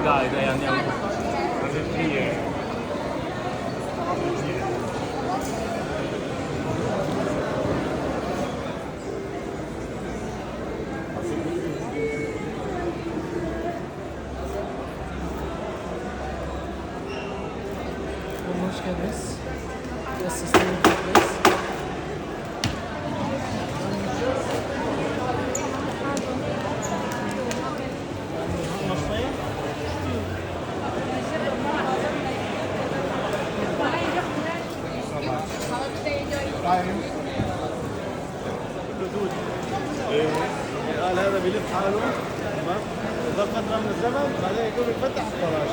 guide e andiamo a sentire. Hoş geldiniz. Nasılsınız? قال هذا بيلف حاله تمام، اذا فتره من الزمن بعدين يقوم يفتح الفراش.